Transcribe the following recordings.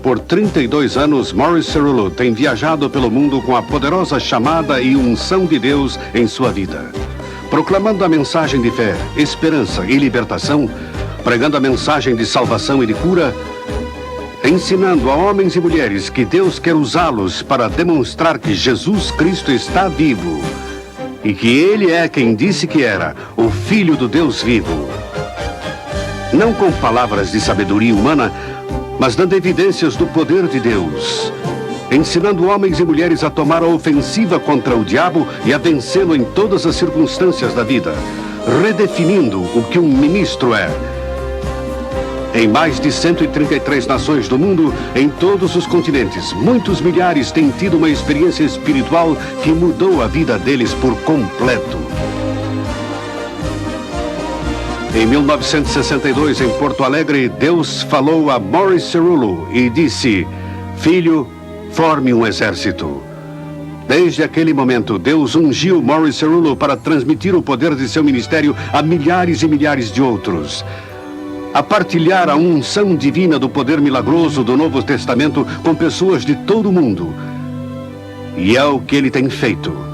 Por 32 anos, Morris Cerullo tem viajado pelo mundo com a poderosa chamada e unção de Deus em sua vida. Proclamando a mensagem de fé, esperança e libertação, pregando a mensagem de salvação e de cura, ensinando a homens e mulheres que Deus quer usá-los para demonstrar que Jesus Cristo está vivo e que Ele é quem disse que era, o Filho do Deus vivo. Não com palavras de sabedoria humana, mas dando evidências do poder de Deus, ensinando homens e mulheres a tomar a ofensiva contra o diabo e a vencê-lo em todas as circunstâncias da vida, redefinindo o que um ministro é. Em mais de 133 nações do mundo, em todos os continentes, muitos milhares têm tido uma experiência espiritual que mudou a vida deles por completo. Em 1962, em Porto Alegre, Deus falou a Morris Cerullo e disse: "Filho, forme um exército." Desde aquele momento, Deus ungiu Morris Cerullo para transmitir o poder de seu ministério a milhares e milhares de outros, a partilhar a unção divina do poder milagroso do Novo Testamento com pessoas de todo o mundo. E é o que ele tem feito.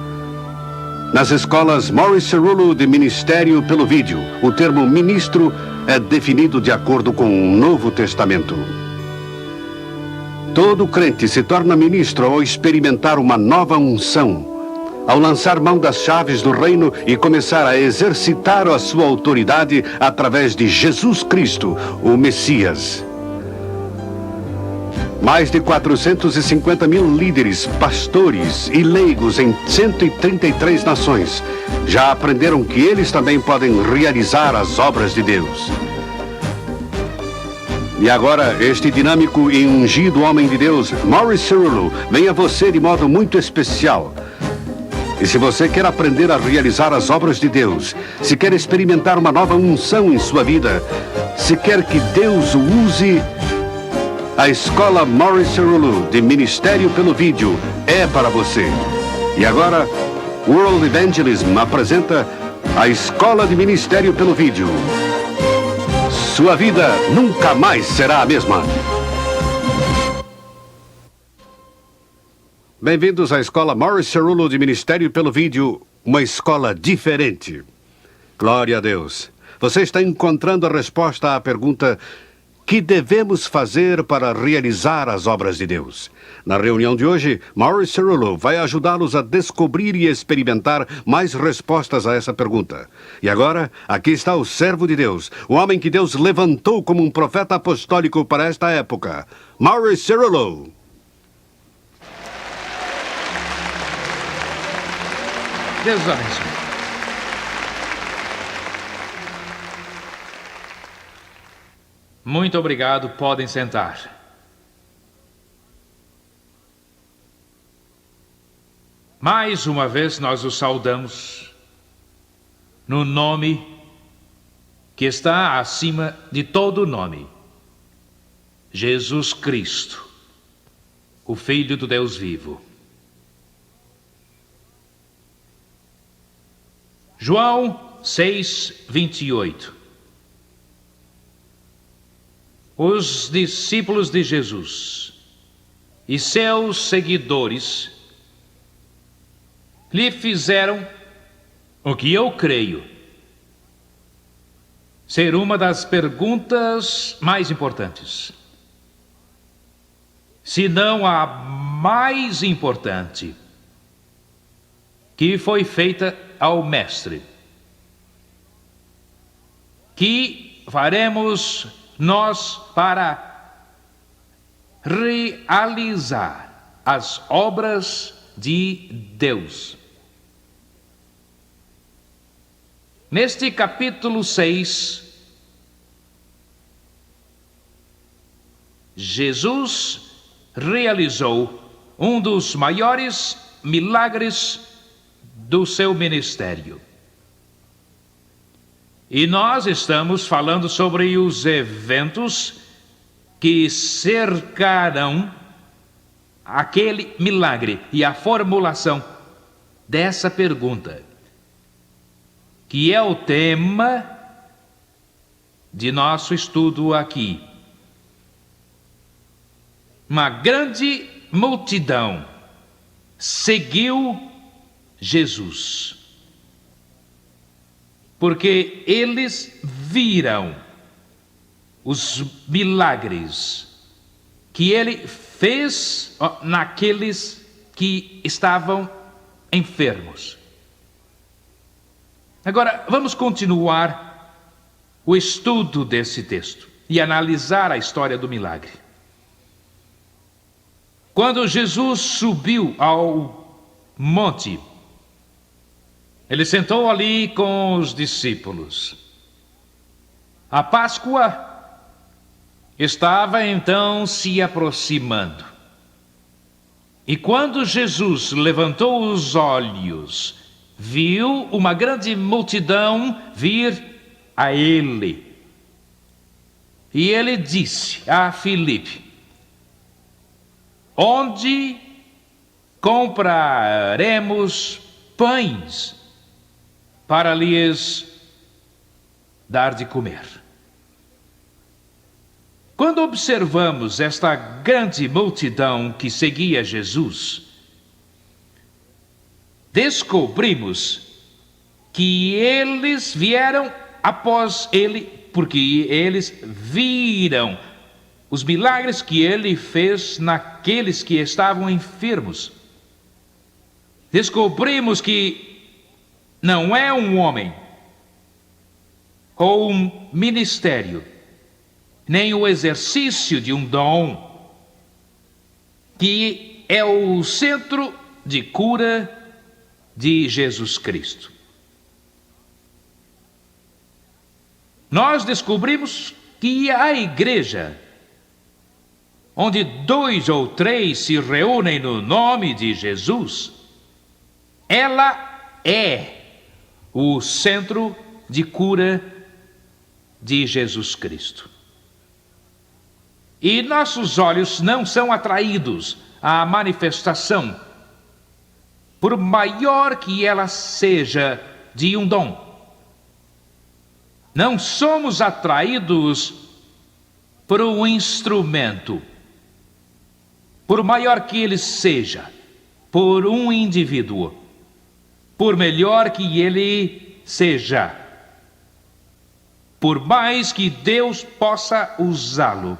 Nas escolas Morris Cerullo de Ministério pelo Vídeo, o termo ministro é definido de acordo com o Novo Testamento. Todo crente se torna ministro ao experimentar uma nova unção, ao lançar mão das chaves do reino e começar a exercitar a sua autoridade através de Jesus Cristo, o Messias. Mais de 450 mil líderes, pastores e leigos em 133 nações já aprenderam que eles também podem realizar as obras de Deus. E agora, este dinâmico e ungido homem de Deus, Morris Cerullo, vem a você de modo muito especial. E se você quer aprender a realizar as obras de Deus, se quer experimentar uma nova unção em sua vida, se quer que Deus o use, a escola Morris Cerullo de Ministério pelo Vídeo é para você. E agora, World Evangelism apresenta a Escola de Ministério pelo Vídeo. Sua vida nunca mais será a mesma. Bem-vindos à escola Morris Cerullo de Ministério pelo Vídeo, uma escola diferente. Glória a Deus. Você está encontrando a resposta à pergunta: que devemos fazer para realizar as obras de Deus? Na reunião de hoje, Morris Cerullo vai ajudá-los a descobrir e experimentar mais respostas a essa pergunta. E agora, aqui está o servo de Deus, o homem que Deus levantou como um profeta apostólico para esta época, Morris Cerullo. Deus abençoe. Muito obrigado, podem sentar. Mais uma vez nós os saudamos no nome que está acima de todo nome, Jesus Cristo, o Filho do Deus vivo. João 6:28. Os discípulos de Jesus e seus seguidores lhe fizeram o que eu creio ser uma das perguntas mais importantes, se não a mais importante, que foi feita ao Mestre: que faremos nós para realizar as obras de Deus? Neste capítulo 6, Jesus realizou um dos maiores milagres do seu ministério. E nós estamos falando sobre os eventos que cercarão aquele milagre e a formulação dessa pergunta, que é o tema de nosso estudo aqui. uma grande multidão seguiu Jesus, porque eles viram os milagres que ele fez naqueles que estavam enfermos. Agora, vamos continuar o estudo desse texto e analisar a história do milagre. Quando Jesus subiu ao monte, ele sentou ali com os discípulos. A Páscoa estava então se aproximando. E quando Jesus levantou os olhos, viu uma grande multidão vir a ele. E ele disse a Filipe: onde compraremos pães para lhes dar de comer? Quando observamos esta grande multidão que seguia Jesus, descobrimos que eles vieram após ele, porque eles viram os milagres que ele fez naqueles que estavam enfermos. Descobrimos que não é um homem ou um ministério, nem o exercício de um dom, que é o centro de cura de Jesus Cristo. Nós descobrimos que a igreja, onde 2 ou 3 se reúnem no nome de Jesus, ela é o centro de cura de Jesus Cristo. E nossos olhos não são atraídos à manifestação, por maior que ela seja, de um dom. Não somos atraídos por um instrumento, por maior que ele seja, por um indivíduo, por melhor que ele seja, por mais que Deus possa usá-lo.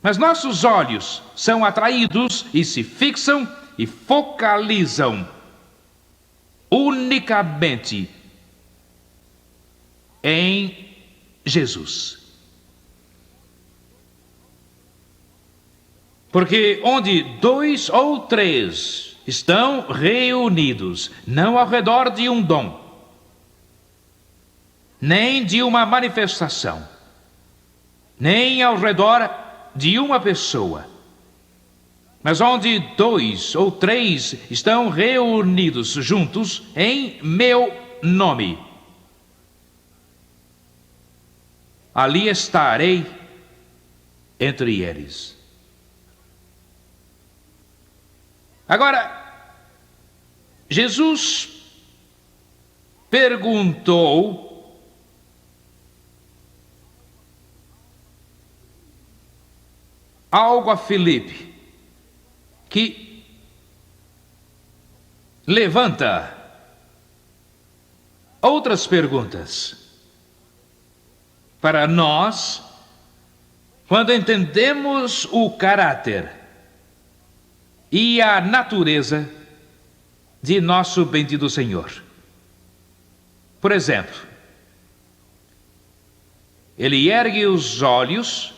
Mas nossos olhos são atraídos e se fixam e focalizam unicamente em Jesus. Porque onde 2 ou 3 estão reunidos, não ao redor de um dom, nem de uma manifestação, nem ao redor de uma pessoa, mas onde 2 ou 3 estão reunidos juntos em meu nome, ali estarei entre eles. Agora, Jesus perguntou algo a Filipe, que levanta outras perguntas para nós, quando entendemos o caráter e a natureza de nosso bendito Senhor. Por exemplo, ele ergue os olhos,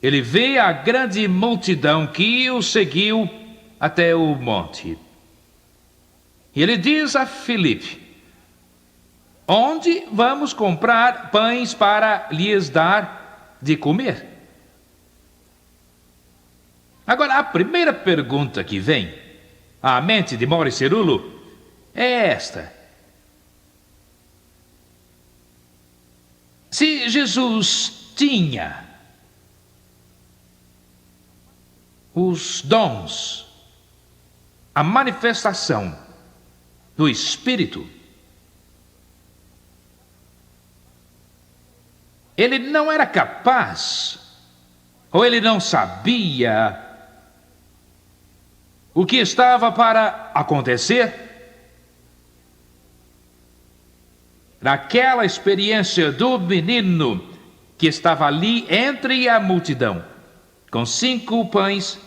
ele vê a grande multidão que o seguiu até o monte. E ele diz a Filipe: onde vamos comprar pães para lhes dar de comer? Agora, a primeira pergunta que vem à mente de Maurice Cerullo é esta: se Jesus tinha os dons, a manifestação do Espírito, ele não era capaz Ou ele não sabia o que estava para acontecer? Naquela experiência do menino que estava ali entre a multidão, com 5 pães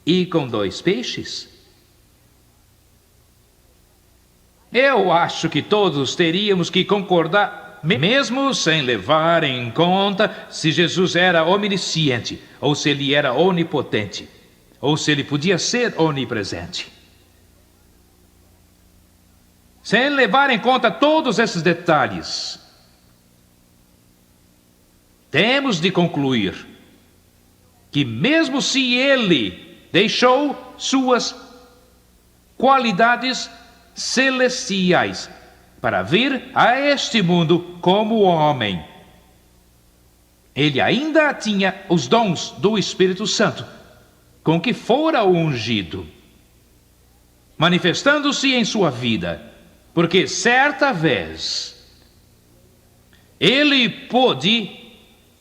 e com 2 peixes. Eu acho que todos teríamos que concordar, mesmo sem levar em conta se Jesus era onisciente, ou se ele era onipotente, ou se ele podia ser onipresente. Sem levar em conta todos esses detalhes, temos de concluir que mesmo se ele deixou suas qualidades celestiais para vir a este mundo como homem, ele ainda tinha os dons do Espírito Santo, com que fora ungido, manifestando-se em sua vida, porque certa vez ele pôde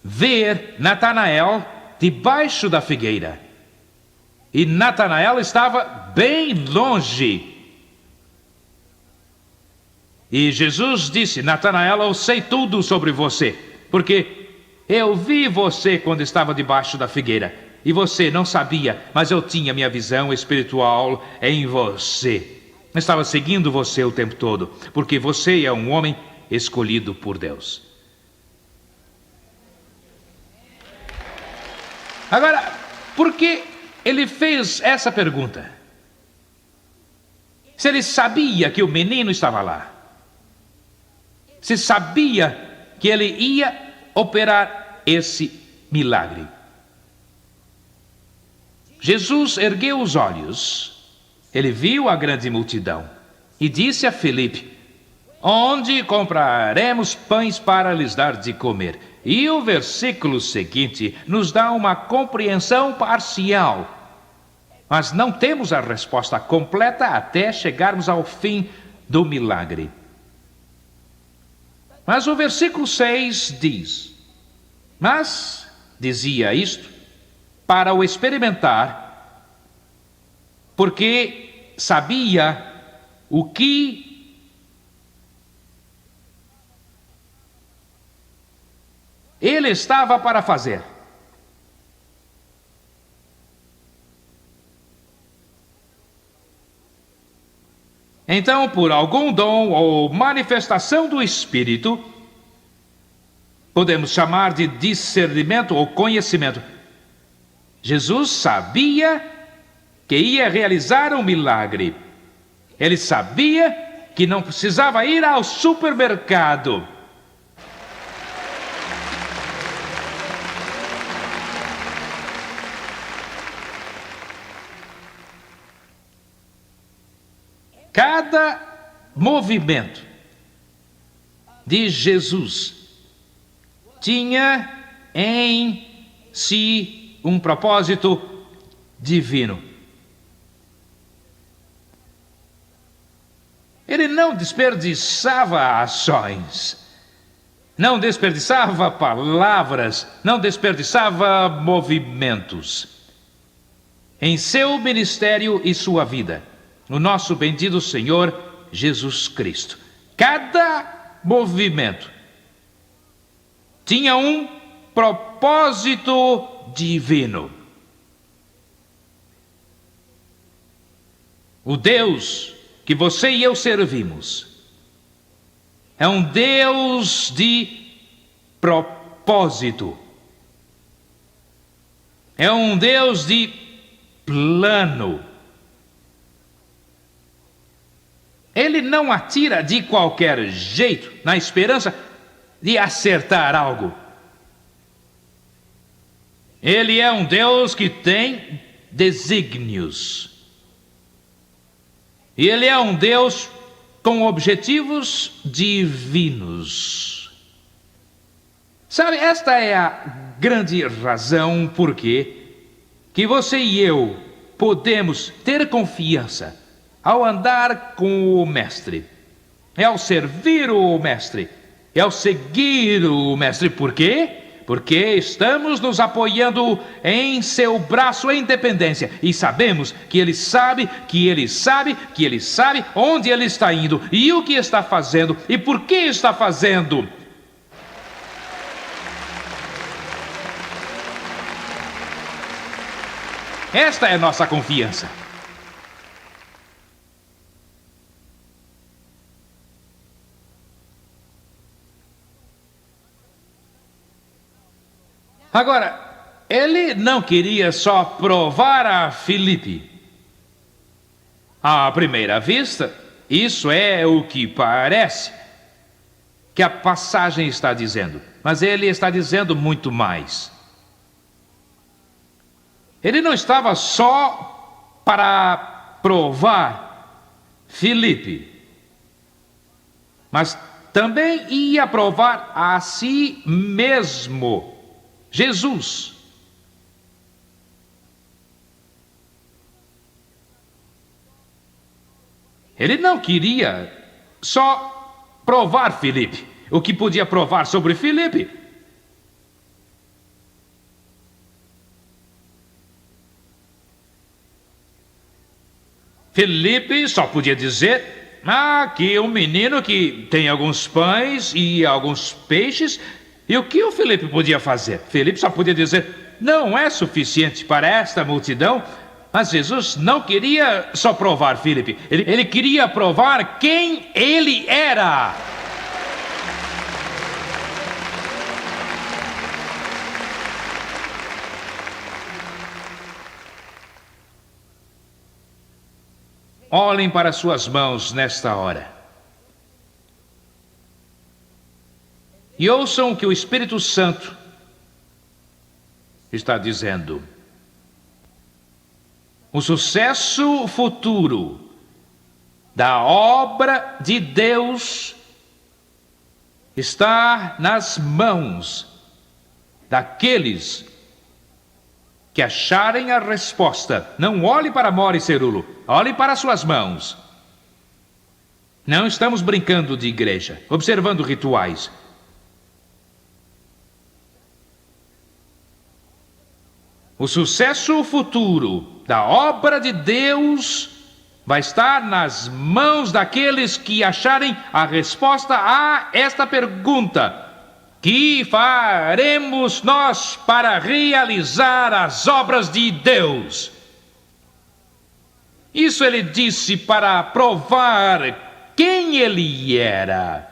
ver Natanael debaixo da figueira, e Natanael estava bem longe. E Jesus disse: Natanael, eu sei tudo sobre você, porque eu vi você quando estava debaixo da figueira, e você não sabia, mas eu tinha minha visão espiritual em você. Eu estava seguindo você o tempo todo, porque você é um homem escolhido por Deus. Agora, por que ele fez essa pergunta? Se ele sabia que o menino estava lá, se sabia que ele ia operar esse milagre. Jesus ergueu os olhos, ele viu a grande multidão e disse a Filipe: onde compraremos pães para lhes dar de comer? E o versículo seguinte nos dá uma compreensão parcial, mas não temos a resposta completa até chegarmos ao fim do milagre. Mas o versículo 6 diz: mas dizia isto para o experimentar, porque sabia o que ele estava para fazer. Então, por algum dom ou manifestação do Espírito, podemos chamar de discernimento ou conhecimento, Jesus sabia que ia realizar um milagre. Ele sabia que não precisava ir ao supermercado. Cada movimento de Jesus tinha em si um propósito divino. Ele não desperdiçava ações, não desperdiçava palavras, não desperdiçava movimentos. Em seu ministério e sua vida, no nosso bendito Senhor Jesus Cristo, cada movimento tinha um propósito divino. O Deus que você e eu servimos é um Deus de propósito. É um Deus de plano. Ele não atira de qualquer jeito na esperança de acertar algo. Ele é um Deus que tem desígnios. E ele é um Deus com objetivos divinos. Sabe, esta é a grande razão por que você e eu podemos ter confiança ao andar com o Mestre, ao servir o Mestre, ao seguir o Mestre. Por quê? porque estamos nos apoiando em seu braço em dependência e sabemos que ele sabe onde ele está indo e o que está fazendo e por que está fazendo. Esta é nossa confiança. Agora, ele não queria só provar a Filipe. À primeira vista, isso é o que parece que a passagem está dizendo. Mas ele está dizendo muito mais. Ele não estava só para provar Filipe, mas também ia provar a si mesmo, Jesus. Ele não queria só provar Filipe. O que podia provar sobre Filipe? Filipe só podia dizer: aqui um menino que tem alguns pães e alguns peixes. E o que o Filipe podia fazer? Filipe só podia dizer: não é suficiente para esta multidão. Mas Jesus não queria só provar Filipe. Ele queria provar quem ele era. Olhem para suas mãos nesta hora. E ouçam o que o Espírito Santo está dizendo. O sucesso futuro da obra de Deus está nas mãos daqueles que acharem a resposta. Não olhe para Maurício Cerulo, olhe para suas mãos. Não estamos brincando de igreja, observando rituais. O sucesso futuro da obra de Deus vai estar nas mãos daqueles que acharem a resposta a esta pergunta: que faremos nós para realizar as obras de Deus? Isso ele disse para provar quem ele era.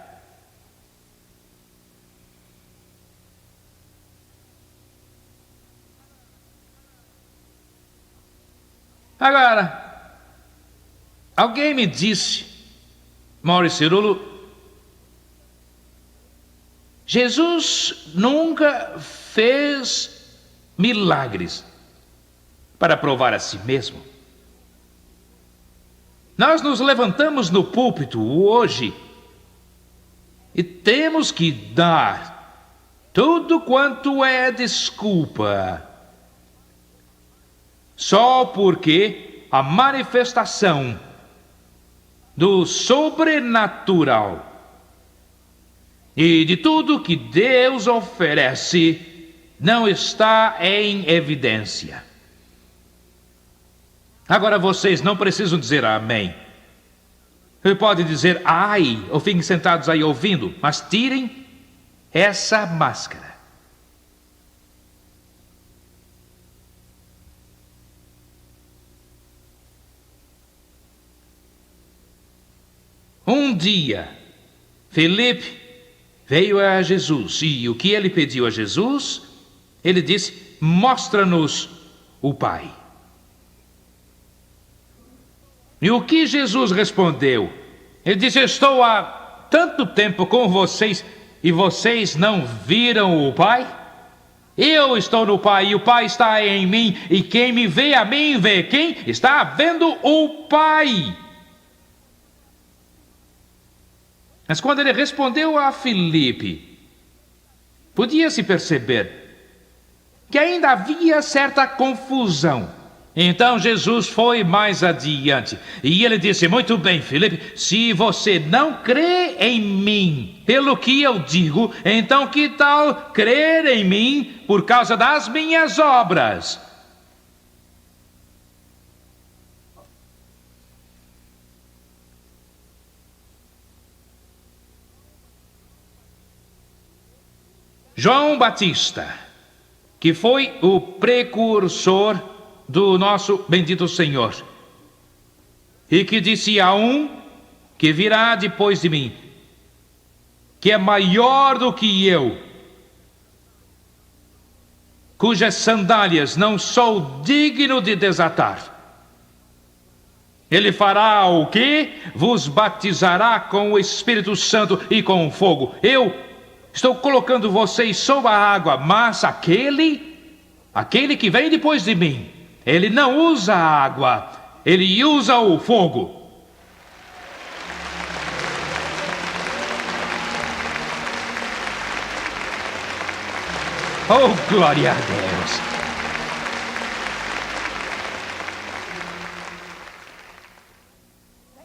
Agora, alguém me disse, Maurício Cerulo, Jesus nunca fez milagres para provar a si mesmo. Nós nos levantamos no púlpito hoje e temos que dar tudo quanto é desculpa, só porque a manifestação do sobrenatural e de tudo que Deus oferece não está em evidência. Agora vocês não precisam dizer amém. Você pode dizer ai, ou fiquem sentados aí ouvindo, mas tirem essa máscara. Um dia, Filipe veio a Jesus, e o que ele pediu a Jesus? Ele disse: mostra-nos o Pai. E o que Jesus respondeu? Ele disse: estou há tanto tempo com vocês e vocês não viram o Pai? Eu estou no Pai e o Pai está em mim, e quem me vê a mim vê quem? Está vendo o Pai. Mas quando ele respondeu a Filipe, podia-se perceber que ainda havia certa confusão Então Jesus foi mais adiante e ele disse: muito bem, Filipe, se você não crê em mim pelo que eu digo, então que tal crer em mim por causa das minhas obras? João Batista, que foi o precursor do nosso bendito Senhor, e que disse a um que virá depois de mim, que é maior do que eu, cujas sandálias não sou digno de desatar. Ele fará o quê? Vos batizará com o Espírito Santo e com fogo. Eu estou colocando vocês sob a água, mas aquele que vem depois de mim, ele não usa a água, ele usa o fogo. Oh, glória a Deus!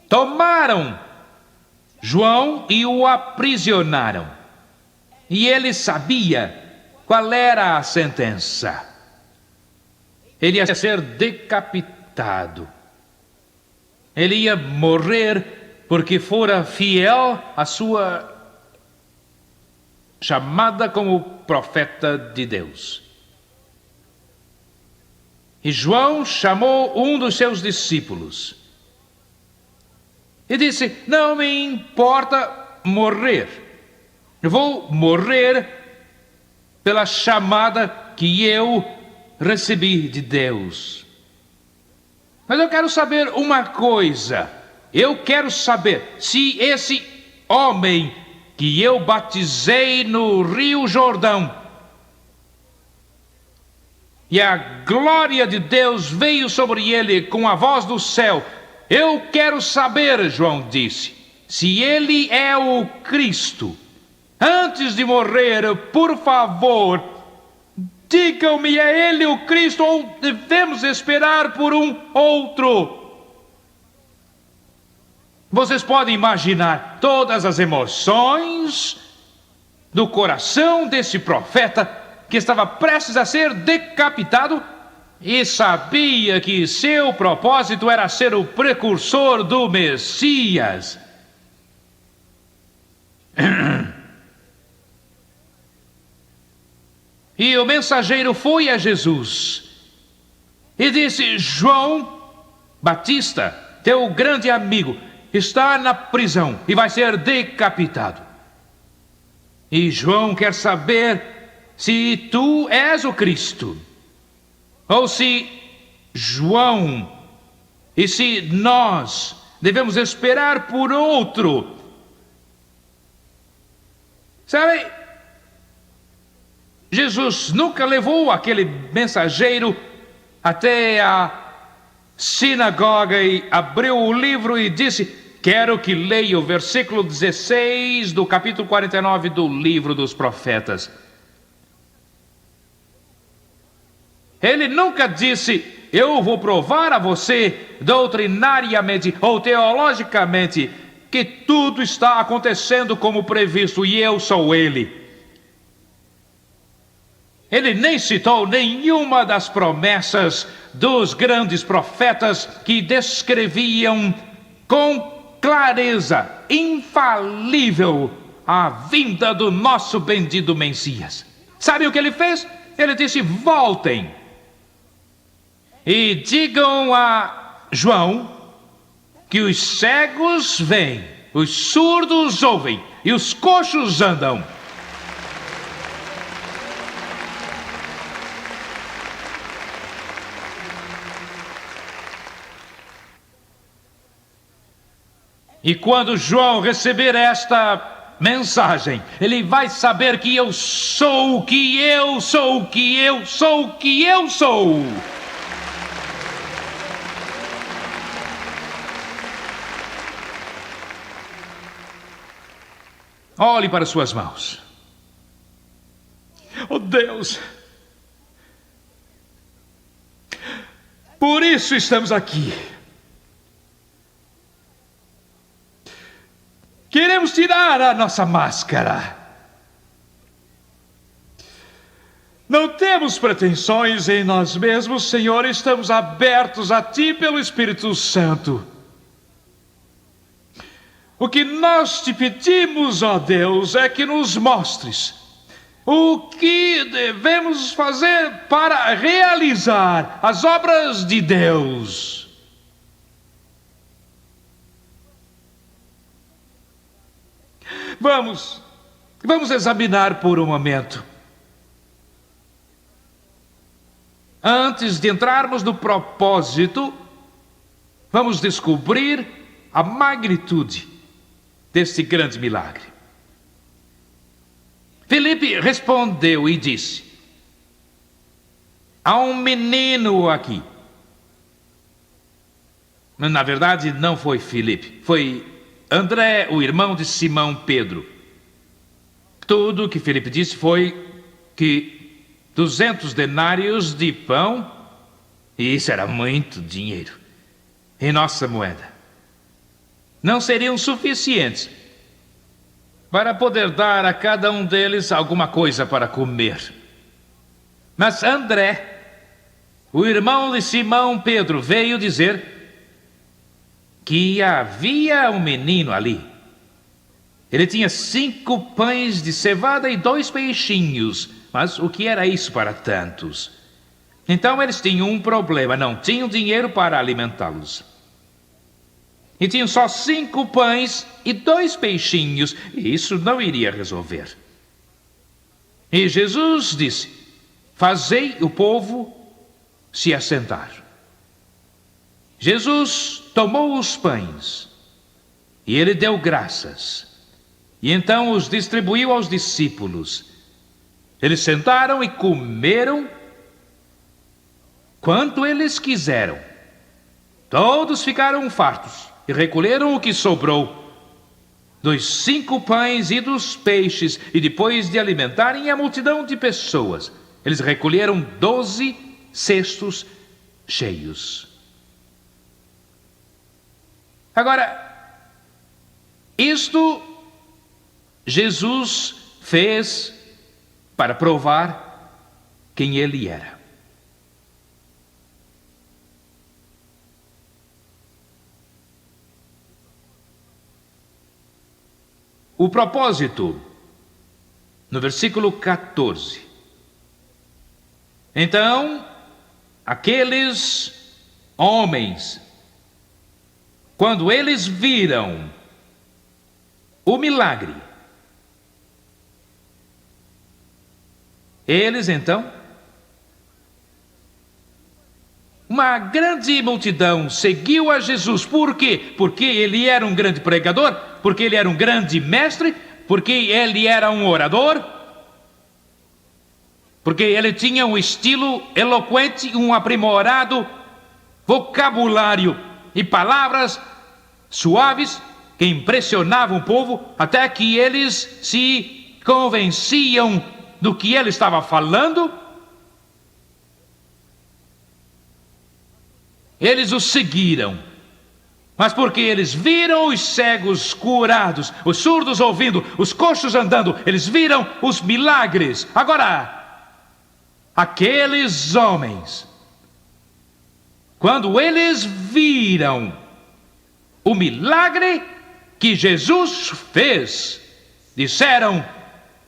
Tomaram João e o aprisionaram. E ele sabia qual era a sentença. Ele ia ser decapitado. Ele ia morrer porque fora fiel à sua chamada como profeta de Deus. E João chamou um dos seus discípulos e disse: não me importa morrer. Eu vou morrer pela chamada que eu recebi de Deus. Mas eu quero saber uma coisa. Eu quero saber se esse homem que eu batizei no Rio Jordão e a glória de Deus veio sobre ele com a voz do céu. Eu quero saber, João disse, se ele é o Cristo. Antes de morrer, por favor, digam-me, é ele o Cristo ou devemos esperar por um outro? Vocês podem imaginar todas as emoções do coração desse profeta que estava prestes a ser decapitado e sabia que seu propósito era ser o precursor do Messias. E o mensageiro foi a Jesus e disse: João Batista, teu grande amigo, está na prisão e vai ser decapitado. E João quer saber se tu és o Cristo, ou se João e se nós devemos esperar por outro. Sabe, Jesus nunca levou aquele mensageiro até a sinagoga e abriu o livro e disse: quero que leia o versículo 16 do capítulo 49 do livro dos profetas. Ele nunca disse: eu vou provar a você doutrinariamente ou teologicamente que tudo está acontecendo como previsto e eu sou ele. Ele nem citou nenhuma das promessas dos grandes profetas que descreviam com clareza infalível a vinda do nosso bendito Messias. Sabe o que ele fez? Ele disse: voltem e digam a João que os cegos veem, os surdos ouvem e os coxos andam. E quando João receber esta mensagem, ele vai saber que eu sou o que eu sou, o que eu sou, o que eu sou. Olhe para suas mãos. Oh Deus, Por isso estamos aqui. Queremos tirar a nossa máscara. Não temos pretensões em nós mesmos, Senhor. Estamos abertos a Ti pelo Espírito Santo. O que nós te pedimos, ó Deus, é que nos mostres o que devemos fazer para realizar as obras de Deus. Vamos examinar por um momento. Antes de entrarmos no propósito, vamos descobrir a magnitude deste grande milagre. Filipe respondeu e disse: há um menino aqui. Na verdade, não foi Filipe, foi André, o irmão de Simão Pedro. Tudo que Filipe disse foi que 200 denários de pão, e isso era muito dinheiro, em nossa moeda, não seriam suficientes para poder dar a cada um deles alguma coisa para comer. Mas André, o irmão de Simão Pedro, veio dizer que havia um menino ali. Ele tinha 5 pães de cevada e 2 peixinhos. Mas o que era isso para tantos? Então eles tinham um problema, não tinham dinheiro para alimentá-los. E tinham só 5 pães e 2 peixinhos, e isso não iria resolver. E Jesus disse: fazei o povo se assentar. Jesus tomou os pães, e ele deu graças, e então os distribuiu aos discípulos. Eles sentaram e comeram quanto eles quiseram. Todos ficaram fartos e recolheram o que sobrou dos 5 pães e dos peixes, e depois de alimentarem a multidão de pessoas, eles recolheram 12 cestos cheios. Agora, isto Jesus fez para provar quem ele era. O propósito, no versículo 14. Então, aqueles homens, quando eles viram o milagre, eles então, uma grande multidão seguiu a Jesus. Por quê? Porque ele era um grande pregador, porque ele era um grande mestre, porque ele era um orador, porque ele tinha um estilo eloquente, um aprimorado vocabulário e palavras suaves que impressionavam o povo, até que eles se convenciam do que ele estava falando. Eles o seguiram, mas porque eles viram os cegos curados, os surdos ouvindo, os coxos andando, eles viram os milagres. Agora, aqueles homens, quando eles viram o milagre que Jesus fez, disseram: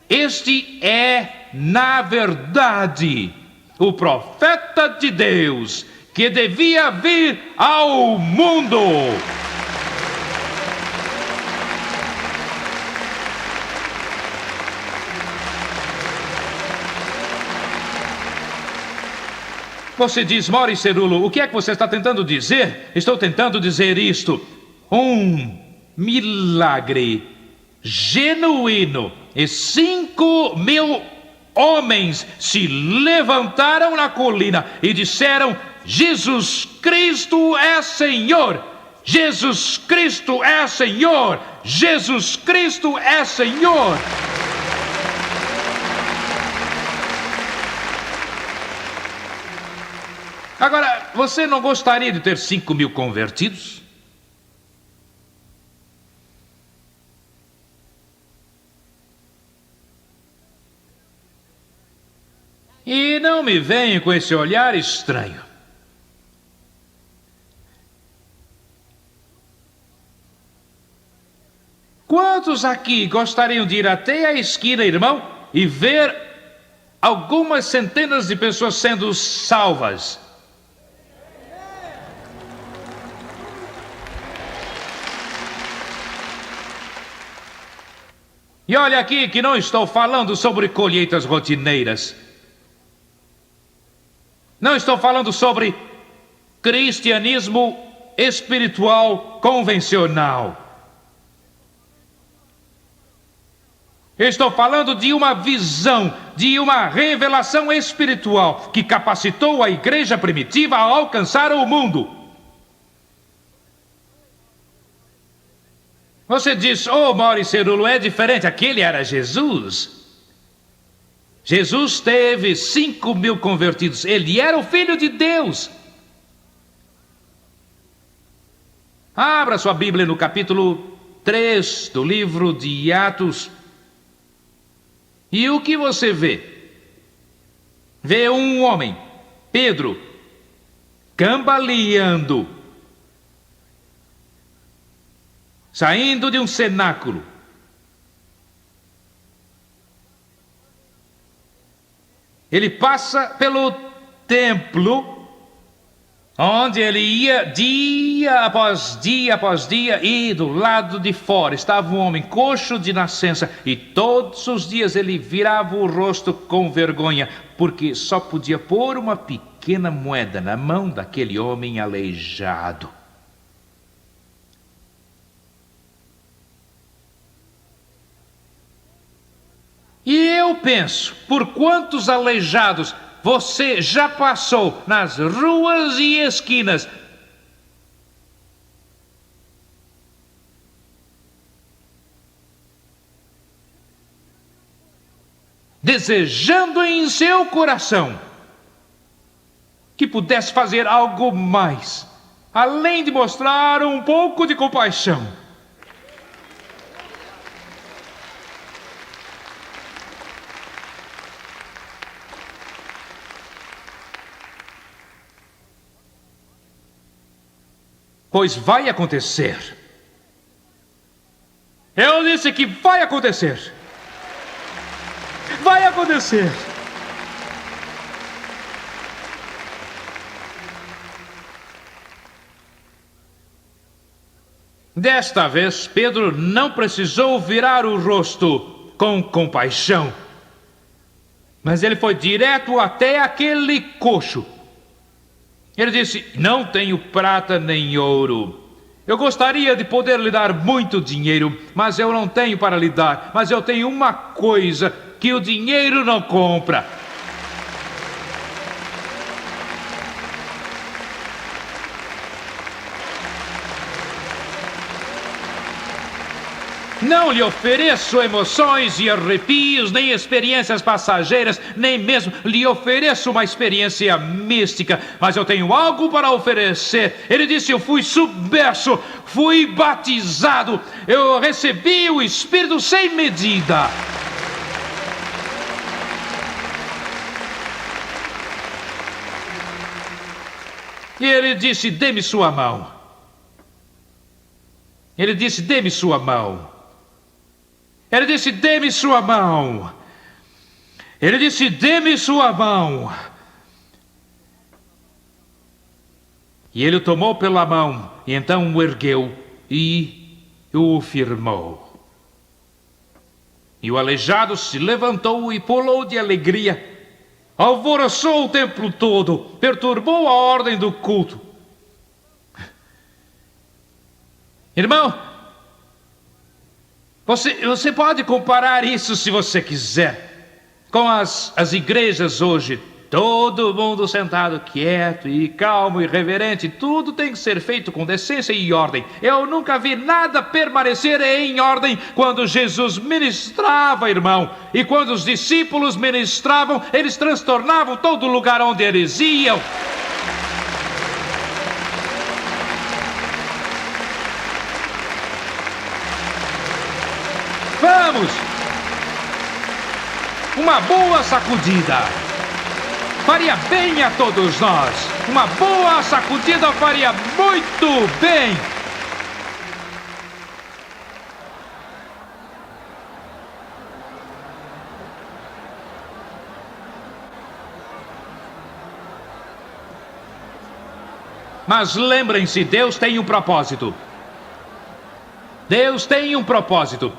este é, na verdade, o profeta de Deus que devia vir ao mundo. Você diz: Maurice Cerulo, o que é que você está tentando dizer? Estou tentando dizer isto: um milagre genuíno, e 5.000 homens se levantaram na colina e disseram: Jesus Cristo é Senhor! Jesus Cristo é Senhor! Jesus Cristo é Senhor! Agora, você não gostaria de ter 5.000 convertidos? E não me venha com esse olhar estranho. Quantos aqui gostariam de ir até a esquina, irmão, e ver algumas centenas de pessoas sendo salvas? E olha aqui que não estou falando sobre colheitas rotineiras. Não estou falando sobre cristianismo espiritual convencional. Eu estou falando de uma visão, de uma revelação espiritual que capacitou a igreja primitiva a alcançar o mundo. Você diz, Mauri Cerulo, é diferente, aquele era Jesus. Jesus teve 5.000 convertidos, ele era o Filho de Deus. Abra sua Bíblia no capítulo 3 do livro de Atos. E o que você vê? Vê um homem, Pedro, cambaleando, saindo de um cenáculo. Ele passa pelo templo, onde ele ia dia após dia, e do lado de fora estava um homem coxo de nascença, e todos os dias ele virava o rosto com vergonha, porque só podia pôr uma pequena moeda na mão daquele homem aleijado. E eu penso, por quantos aleijados você já passou nas ruas e esquinas, desejando em seu coração que pudesse fazer algo mais, além de mostrar um pouco de compaixão. Pois vai acontecer. Eu disse que vai acontecer. Vai acontecer. Desta vez, Pedro não precisou virar o rosto com compaixão, mas ele foi direto até aquele coxo. Ele disse, não tenho prata nem ouro. Eu gostaria de poder lhe dar muito dinheiro, mas eu não tenho para lhe dar. Mas eu tenho uma coisa que o dinheiro não compra. Não lhe ofereço emoções e arrepios, nem experiências passageiras, nem mesmo lhe ofereço uma experiência mística, mas eu tenho algo para oferecer. Ele disse, eu fui submerso, fui batizado, eu recebi o Espírito sem medida. E ele disse, dê-me sua mão. Ele disse, dê-me sua mão. Ele disse, dê-me sua mão. Ele disse, dê-me sua mão. E ele o tomou pela mão, e então o ergueu e o firmou. E o aleijado se levantou e pulou de alegria. Alvoroçou o templo todo, perturbou a ordem do culto. Irmão, você pode comparar isso, se você quiser, com as igrejas hoje. Todo mundo sentado quieto e calmo e reverente. Tudo tem que ser feito com decência e ordem. Eu nunca vi nada permanecer em ordem quando Jesus ministrava, irmão. E quando os discípulos ministravam, eles transtornavam todo lugar onde eles iam. Vamos! Uma boa sacudida faria bem a todos nós. Uma boa sacudida faria muito bem. Mas lembrem-se, Deus tem um propósito. Deus tem um propósito.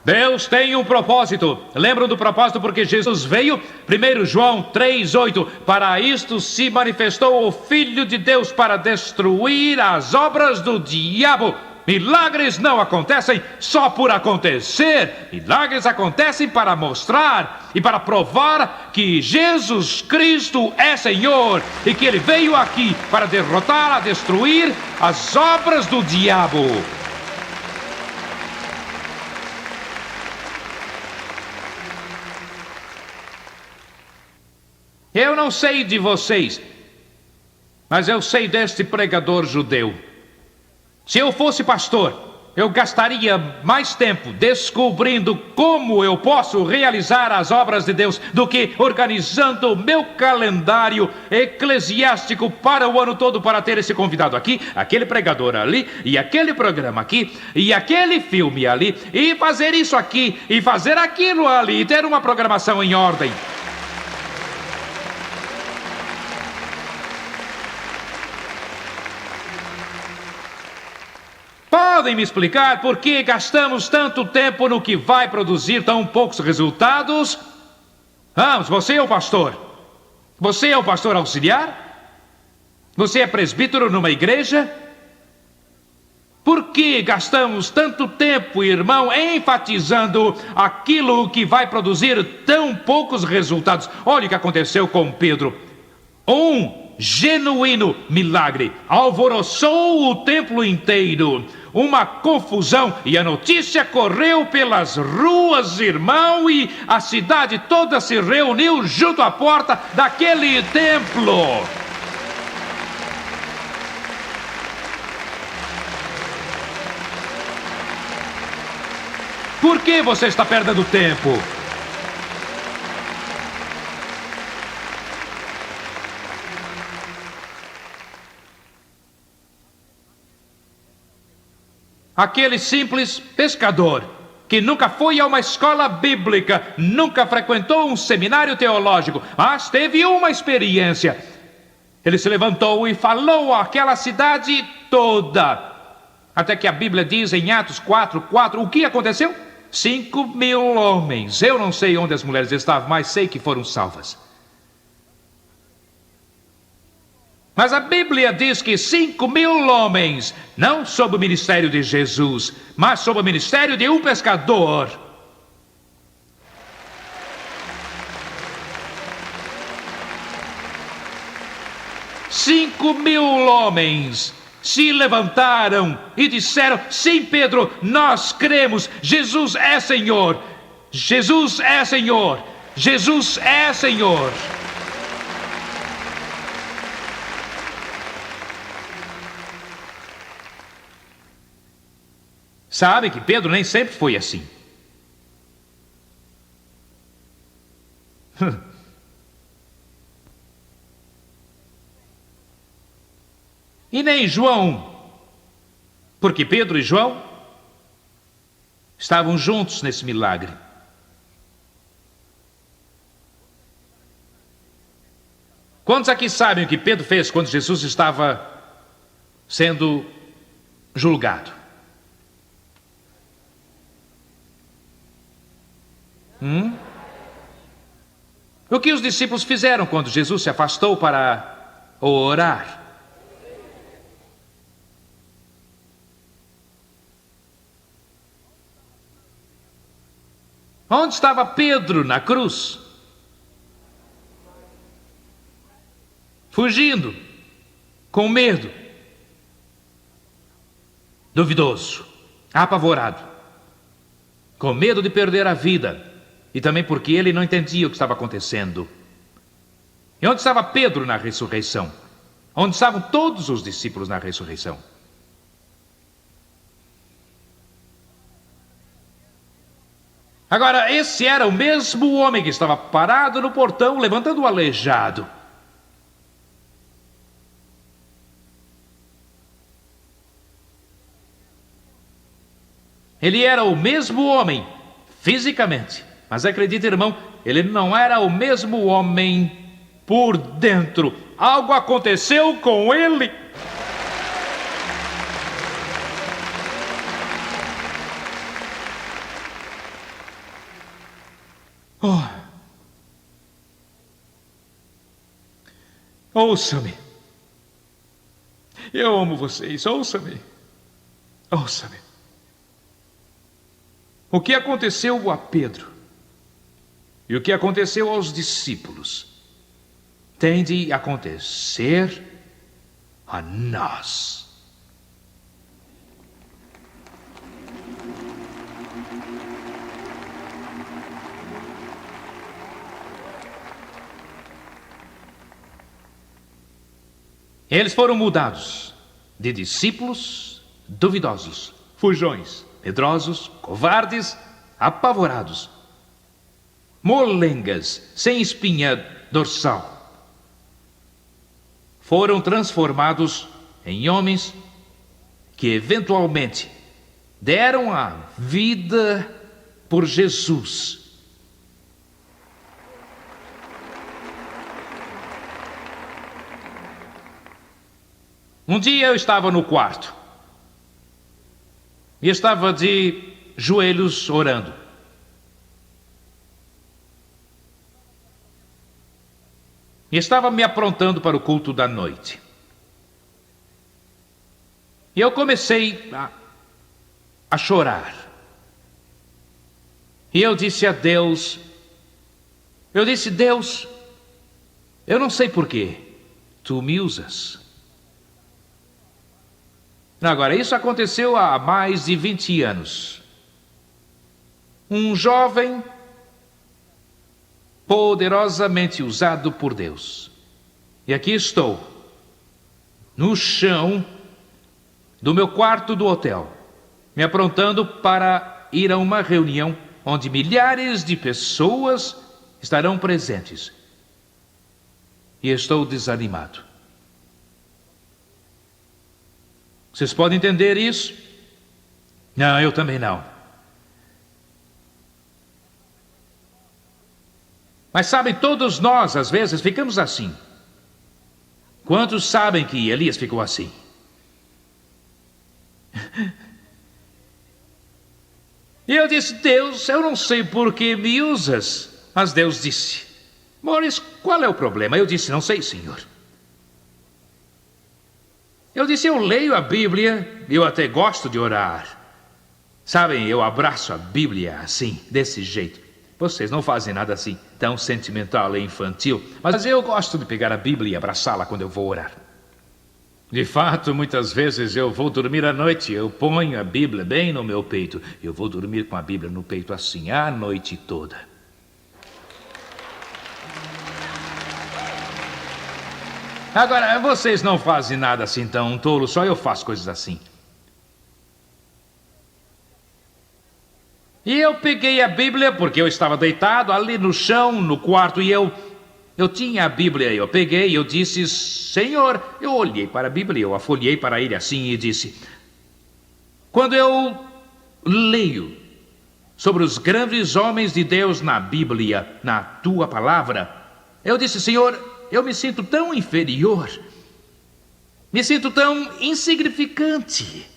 Deus tem um propósito. Lembram do propósito porque Jesus veio? 1 João 3:8. Para isto se manifestou o Filho de Deus, para destruir as obras do diabo. Milagres não acontecem só por acontecer. Milagres acontecem para mostrar e para provar que Jesus Cristo é Senhor e que Ele veio aqui para derrotar, destruir as obras do diabo. Eu não sei de vocês, mas eu sei deste pregador judeu. Se eu fosse pastor, eu gastaria mais tempo descobrindo como eu posso realizar as obras de Deus do que organizando o meu calendário eclesiástico para o ano todo para ter esse convidado aqui, aquele pregador ali, e aquele programa aqui, e aquele filme ali, e fazer isso aqui, e fazer aquilo ali, e ter uma programação em ordem. Podem me explicar por que gastamos tanto tempo no que vai produzir tão poucos resultados? Vamos, você é o pastor. Você é o pastor auxiliar? Você é presbítero numa igreja? Por que gastamos tanto tempo, irmão, enfatizando aquilo que vai produzir tão poucos resultados? Olha o que aconteceu com Pedro. Genuíno milagre alvoroçou o templo inteiro. Uma confusão e a notícia correu pelas ruas, irmão, e a cidade toda se reuniu junto à porta daquele templo. Por que você está perdendo tempo? Aquele simples pescador que nunca foi a uma escola bíblica, nunca frequentou um seminário teológico, mas teve uma experiência. Ele se levantou e falou àquela cidade toda. Até que a Bíblia diz em Atos 4:4, o que aconteceu? 5.000 homens. Eu não sei onde as mulheres estavam, mas sei que foram salvas. Mas a Bíblia diz que 5.000 homens, não sob o ministério de Jesus, mas sob o ministério de um pescador. Cinco mil homens se levantaram e disseram: sim, Pedro, nós cremos, Jesus é Senhor, Jesus é Senhor, Jesus é Senhor. Sabe que Pedro nem sempre foi assim. E nem João, porque Pedro e João estavam juntos nesse milagre. Quantos aqui sabem o que Pedro fez quando Jesus estava sendo julgado? O que os discípulos fizeram quando Jesus se afastou para orar? Onde estava Pedro na cruz? Fugindo, com medo, duvidoso, apavorado, com medo de perder a vida. E também porque ele não entendia o que estava acontecendo. E onde estava Pedro na ressurreição? Onde estavam todos os discípulos na ressurreição? Agora, esse era o mesmo homem que estava parado no portão, levantando o aleijado. Ele era o mesmo homem, fisicamente. Mas acredite, irmão, ele não era o mesmo homem por dentro. Algo aconteceu com ele. Ouça-me. Eu amo vocês, ouça-me. Ouça-me. O que aconteceu a Pedro e o que aconteceu aos discípulos tem de acontecer a nós. Eles foram mudados de discípulos duvidosos, fujões, medrosos, covardes, apavorados, molengas, sem espinha dorsal. Foram transformados em homens que eventualmente deram a vida por Jesus. Um dia eu estava no quarto e estava de joelhos orando. E estava me aprontando para o culto da noite. E eu comecei a chorar. E eu disse a Deus, Deus, eu não sei porquê, tu me usas. Agora, isso aconteceu há mais de 20 anos. Um jovem poderosamente usado por Deus. E aqui estou, no chão do meu quarto do hotel, me aprontando para ir a uma reunião onde milhares de pessoas estarão presentes. E estou desanimado. Vocês podem entender isso? Não, eu também não. Mas sabem, todos nós, às vezes, ficamos assim. Quantos sabem que Elias ficou assim? E eu disse, Deus, eu não sei por que me usas. Mas Deus disse, Morris, qual é o problema? Eu disse, não sei, Senhor. Eu disse, eu leio a Bíblia, eu até gosto de orar. Sabem, eu abraço a Bíblia assim, desse jeito. Vocês não fazem nada assim, tão sentimental e infantil. Mas eu gosto de pegar a Bíblia e abraçá-la quando eu vou orar. De fato, muitas vezes eu vou dormir à noite, eu ponho a Bíblia bem no meu peito. Eu vou dormir com a Bíblia no peito assim, a noite toda. Agora, vocês não fazem nada assim tão tolo, só eu faço coisas assim. E eu peguei a Bíblia, porque eu estava deitado ali no chão, no quarto, e eu tinha a Bíblia, eu peguei e eu disse, Senhor, eu olhei para a Bíblia, eu a folhei para ele assim e disse, quando eu leio sobre os grandes homens de Deus na Bíblia, na tua palavra, eu disse, Senhor, eu me sinto tão inferior, me sinto tão insignificante.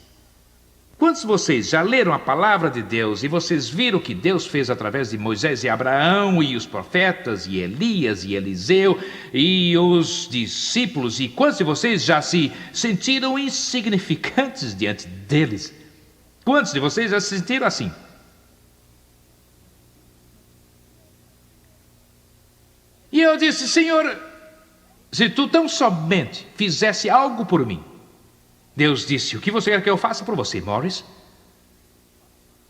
Quantos de vocês já leram a palavra de Deus e vocês viram o que Deus fez através de Moisés e Abraão e os profetas e Elias e Eliseu e os discípulos? E quantos de vocês já se sentiram insignificantes diante deles? Quantos de vocês já se sentiram assim? E eu disse, Senhor, se tu tão somente fizesse algo por mim. Deus disse, o que você quer que eu faça por você, Morris?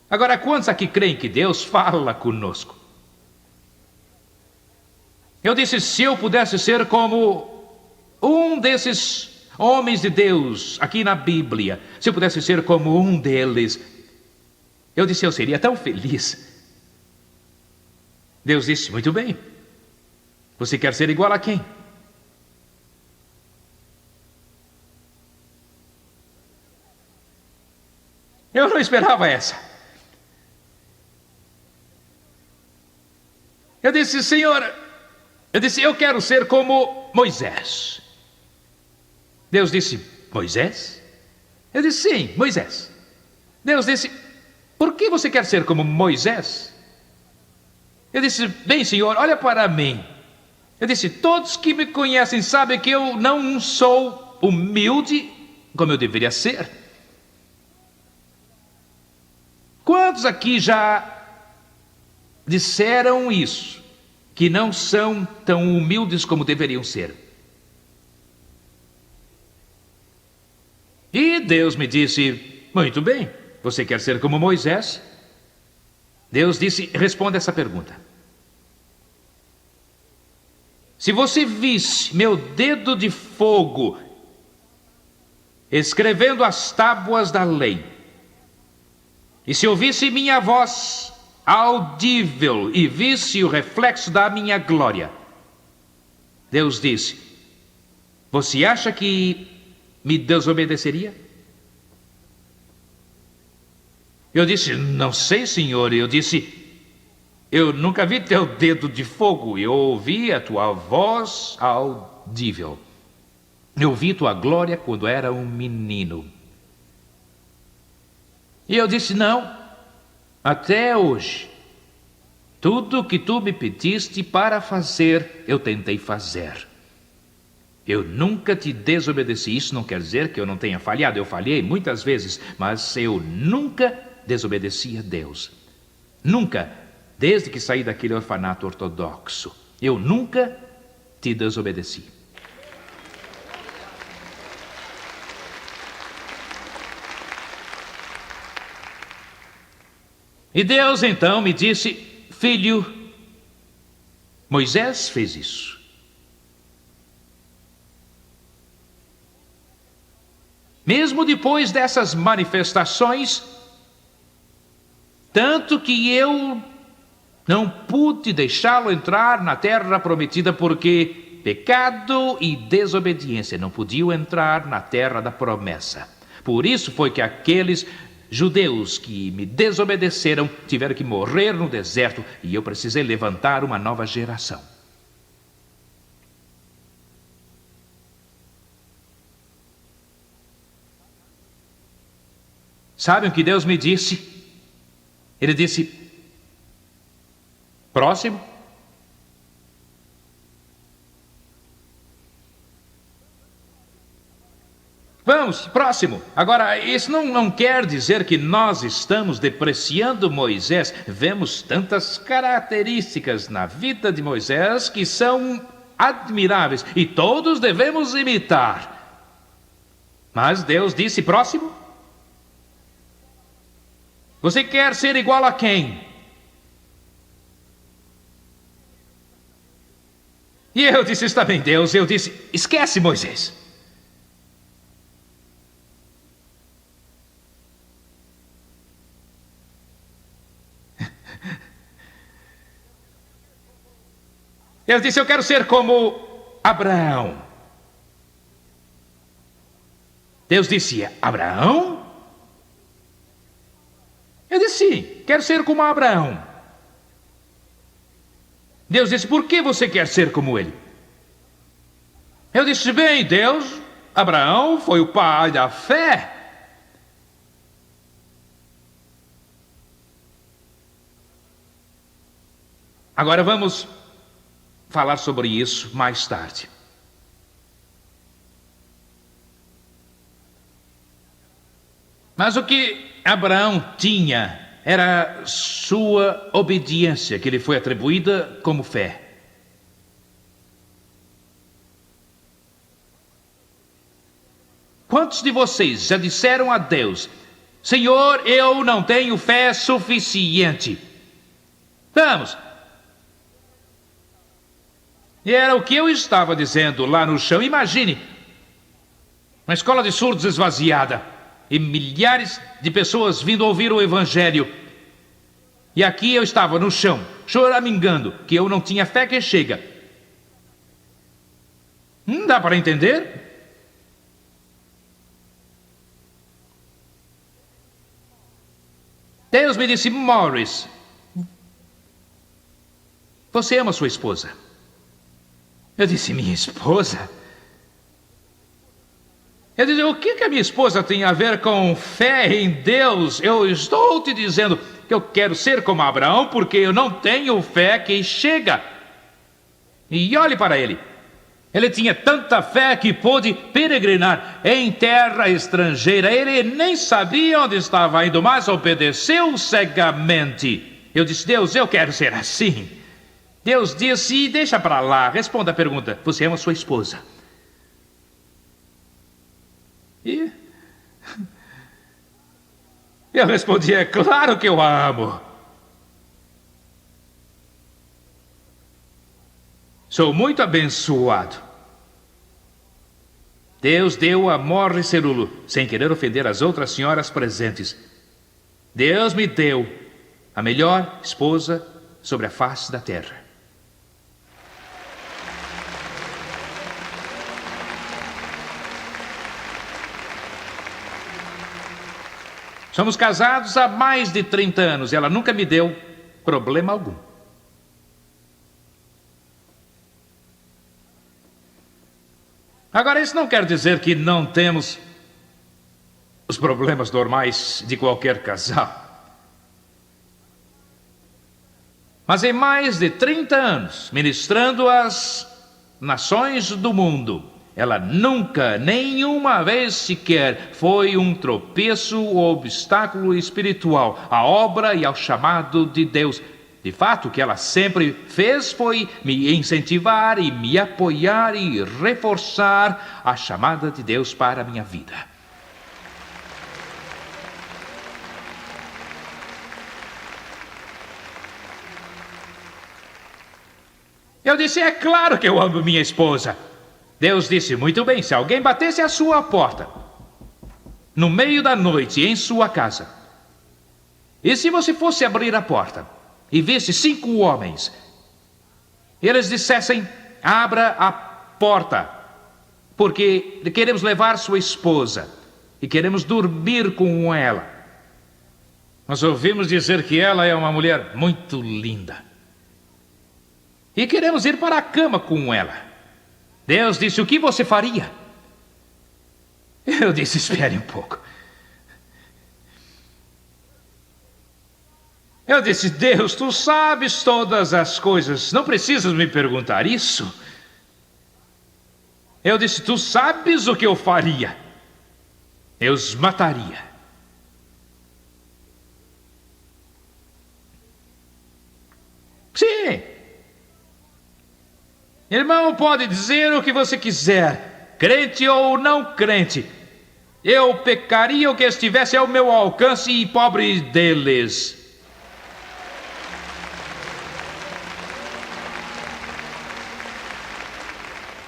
Agora, quantos aqui creem que Deus fala conosco? Eu disse, se eu pudesse ser como um desses homens de Deus aqui na Bíblia, se eu pudesse ser como um deles, eu disse, eu seria tão feliz. Deus disse: muito bem. Você quer ser igual a quem? Eu não esperava essa. Eu disse: Senhor, eu quero ser como Moisés. Deus disse: Moisés? Eu disse: sim, Moisés. Deus disse: por que você quer ser como Moisés? Eu disse: bem, Senhor, olha para mim. Eu disse: todos que me conhecem sabem que eu não sou humilde como eu deveria ser. Quantos aqui já disseram isso, que não são tão humildes como deveriam ser? E Deus me disse: muito bem, você quer ser como Moisés? Deus disse: responda essa pergunta. Se você visse meu dedo de fogo escrevendo as tábuas da lei, e se ouvisse minha voz audível e visse o reflexo da minha glória, Deus disse: você acha que me desobedeceria? Eu disse: não sei, Senhor. Eu disse: eu nunca vi teu dedo de fogo. Eu ouvi a tua voz audível. Eu vi tua glória quando era um menino. E eu disse: não, até hoje, tudo que tu me pediste para fazer, eu tentei fazer. Eu nunca te desobedeci. Isso não quer dizer que eu não tenha falhado. Eu falhei muitas vezes, mas eu nunca desobedeci a Deus. Nunca, desde que saí daquele orfanato ortodoxo, eu nunca te desobedeci. E Deus então me disse: filho, Moisés fez isso. Mesmo depois dessas manifestações, tanto que eu não pude deixá-lo entrar na terra prometida, porque pecado e desobediência não podiam entrar na terra da promessa. Por isso foi que aqueles judeus que me desobedeceram tiveram que morrer no deserto, e eu precisei levantar uma nova geração. Sabem o que Deus me disse? Ele disse: próximo. Vamos, próximo. Agora, isso não quer dizer que nós estamos depreciando Moisés. Vemos tantas características na vida de Moisés que são admiráveis e todos devemos imitar. Mas Deus disse: próximo. Você quer ser igual a quem? E eu disse: está bem, Deus. Eu disse: esquece Moisés. Eu disse: eu quero ser como Abraão. Deus disse: Abraão? Eu disse: sim, quero ser como Abraão. Deus disse: por que você quer ser como ele? Eu disse: bem, Deus, Abraão foi o pai da fé. Agora vamos falar sobre isso mais tarde. Mas o que Abraão tinha era sua obediência, que lhe foi atribuída como fé. Quantos de vocês já disseram a Deus: Senhor, eu não tenho fé suficiente? Vamos. E era o que eu estava dizendo lá no chão. Imagine, uma escola de surdos esvaziada e milhares de pessoas vindo ouvir o Evangelho. E aqui eu estava no chão, choramingando, que eu não tinha fé que chega. Não dá para entender? Deus me disse: Morris, você ama sua esposa? Eu disse: minha esposa? Eu disse: o que a minha esposa tem a ver com fé em Deus? Eu estou te dizendo que eu quero ser como Abraão porque eu não tenho fé que chega. E olhe para ele. Ele tinha tanta fé que pôde peregrinar em terra estrangeira. Ele nem sabia onde estava indo, mas obedeceu cegamente. Eu disse: Deus, eu quero ser assim. Deus disse: deixa para lá, responda a pergunta. Você ama sua esposa? E eu respondi: é claro que eu a amo. Sou muito abençoado. Deus deu a Morris Cerullo, sem querer ofender as outras senhoras presentes. Deus me deu a melhor esposa sobre a face da terra. Somos casados há mais de 30 anos e ela nunca me deu problema algum. Agora, isso não quer dizer que não temos os problemas normais de qualquer casal. Mas em mais de 30 anos, ministrando às nações do mundo, ela nunca, nenhuma vez sequer, foi um tropeço ou obstáculo espiritual à obra e ao chamado de Deus. De fato, o que ela sempre fez foi me incentivar e me apoiar e reforçar a chamada de Deus para a minha vida. Eu disse: é claro que eu amo minha esposa. Deus disse: muito bem, se alguém batesse à sua porta, no meio da noite, em sua casa, e se você fosse abrir a porta e visse 5 homens, eles dissessem: abra a porta, porque queremos levar sua esposa e queremos dormir com ela. Nós ouvimos dizer que ela é uma mulher muito linda e queremos ir para a cama com ela. Deus disse: o que você faria? Eu disse: espere um pouco. Eu disse: Deus, tu sabes todas as coisas, não precisas me perguntar isso. Eu disse: tu sabes o que eu faria? Eu os mataria. Sim. Irmão, pode dizer o que você quiser, crente ou não crente. Eu pecaria o que estivesse ao meu alcance e pobre deles.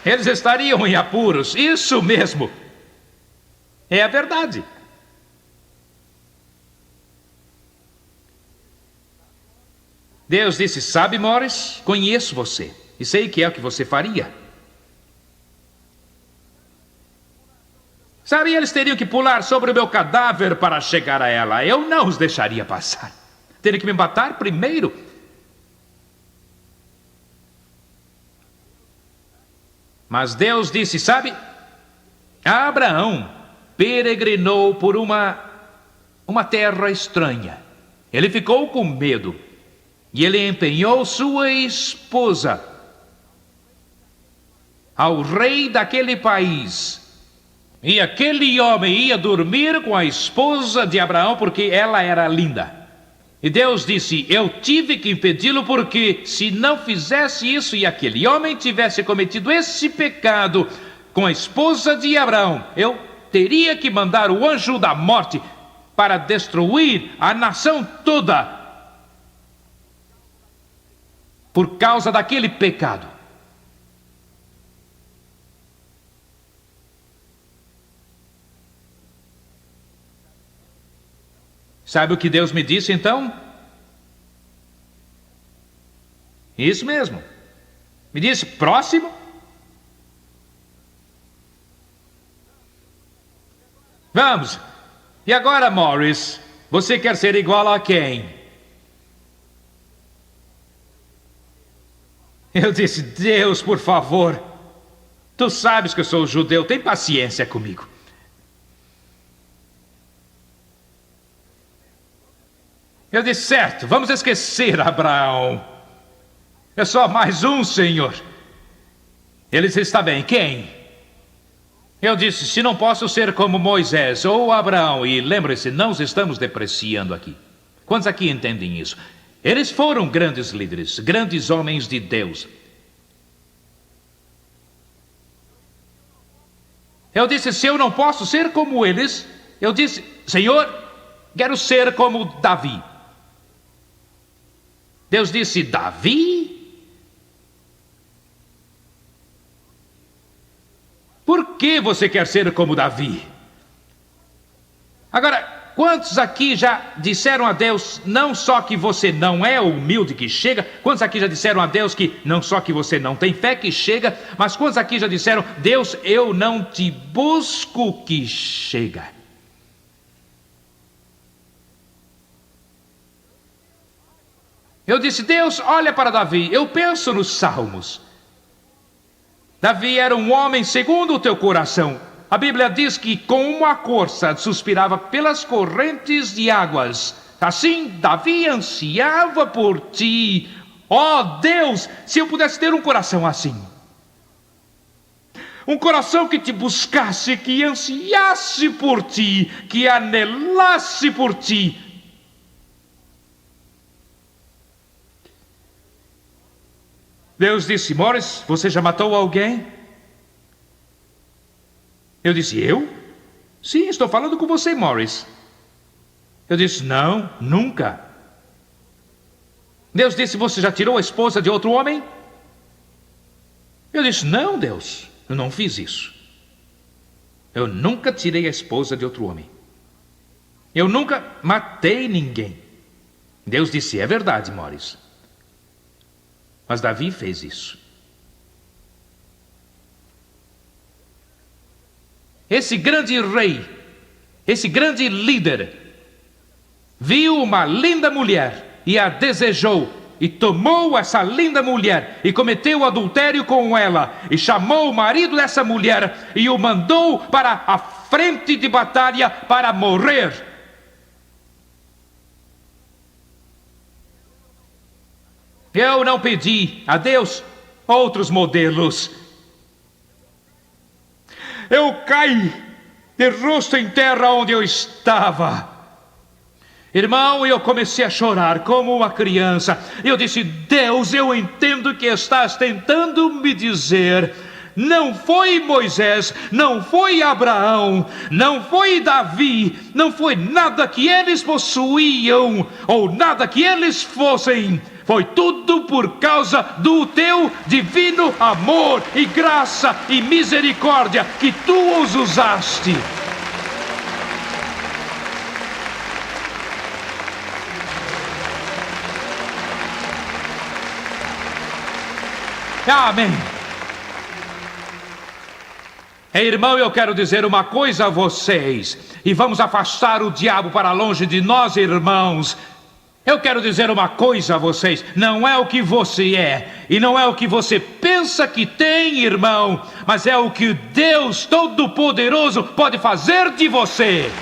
Eles estariam em apuros, isso mesmo. É a verdade. Deus disse: sabe, Morris, conheço você e sei que é o que você faria. Sabe, eles teriam que pular sobre o meu cadáver para chegar a ela. Eu não os deixaria passar. Teriam que me matar primeiro. Mas Deus disse: sabe, Abraão peregrinou por uma terra estranha. Ele ficou com medo e ele empenhou sua esposa ao rei daquele país. E aquele homem ia dormir com a esposa de Abraão porque ela era linda. E Deus disse: eu tive que impedi-lo, porque se não fizesse isso e aquele homem tivesse cometido esse pecado com a esposa de Abraão, eu teria que mandar o anjo da morte para destruir a nação toda por causa daquele pecado. Sabe o que Deus me disse então? Isso mesmo. Me disse, próximo. Vamos. E agora, Morris, você quer ser igual a quem? Eu disse, Deus, por favor. Tu sabes que eu sou judeu, tem paciência comigo. Eu disse, certo, vamos esquecer Abraão. É só mais um, Senhor. Ele disse, está bem, quem? Eu disse, se não posso ser como Moisés ou Abraão, e lembre-se, não estamos depreciando aqui. Quantos aqui entendem isso? Eles foram grandes líderes, grandes homens de Deus. Eu disse, se eu não posso ser como eles, eu disse, Senhor, quero ser como Davi. Deus disse, Davi? Por que você quer ser como Davi? Agora, quantos aqui já disseram a Deus, não só que você não é o humilde que chega, quantos aqui já disseram a Deus que não só que você não tem fé que chega, mas quantos aqui já disseram, Deus, eu não te busco que chega? Eu disse, Deus, olha para Davi, eu penso nos Salmos. Davi era um homem segundo o teu coração. A Bíblia diz que com uma corça suspirava pelas correntes de águas. Assim, Davi ansiava por ti. Ó Deus, se eu pudesse ter um coração assim. Um coração que te buscasse, que ansiasse por ti, que anelasse por ti. Deus disse, Morris, você já matou alguém? Eu disse, eu? Sim, estou falando com você, Morris. Eu disse, não, nunca. Deus disse, você já tirou a esposa de outro homem? Eu disse, não, Deus, eu não fiz isso. Eu nunca tirei a esposa de outro homem. Eu nunca matei ninguém. Deus disse, é verdade, Morris. Mas Davi fez isso. Esse grande rei, esse grande líder, viu uma linda mulher e a desejou, e tomou essa linda mulher e cometeu adultério com ela, e chamou o marido dessa mulher e o mandou para a frente de batalha para morrer. Eu não pedi a Deus outros modelos. Eu caí de rosto em terra onde eu estava. Irmão, eu comecei a chorar como uma criança. Eu disse, Deus, eu entendo que estás tentando me dizer. Não foi Moisés, não foi Abraão, não foi Davi, não foi nada que eles possuíam, ou nada que eles fossem. Foi tudo por causa do teu divino amor e graça e misericórdia que tu os usaste. Amém. Irmão, eu quero dizer uma coisa a vocês, e vamos afastar o diabo para longe de nós, irmãos. Eu quero dizer uma coisa a vocês, não é o que você é, e não é o que você pensa que tem, irmão, mas é o que Deus Todo-Poderoso pode fazer de você.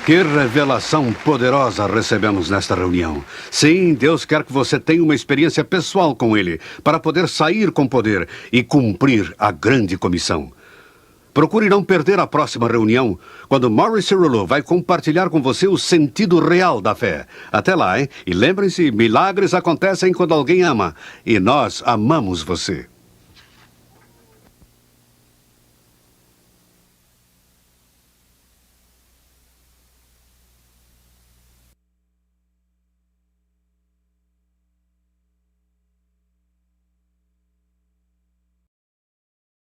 Que revelação poderosa recebemos nesta reunião. Sim, Deus quer que você tenha uma experiência pessoal com Ele, para poder sair com poder e cumprir a grande comissão. Procure não perder a próxima reunião, quando Morris Cerullo vai compartilhar com você o sentido real da fé. Até lá, hein? E lembrem-se, milagres acontecem quando alguém ama. E nós amamos você.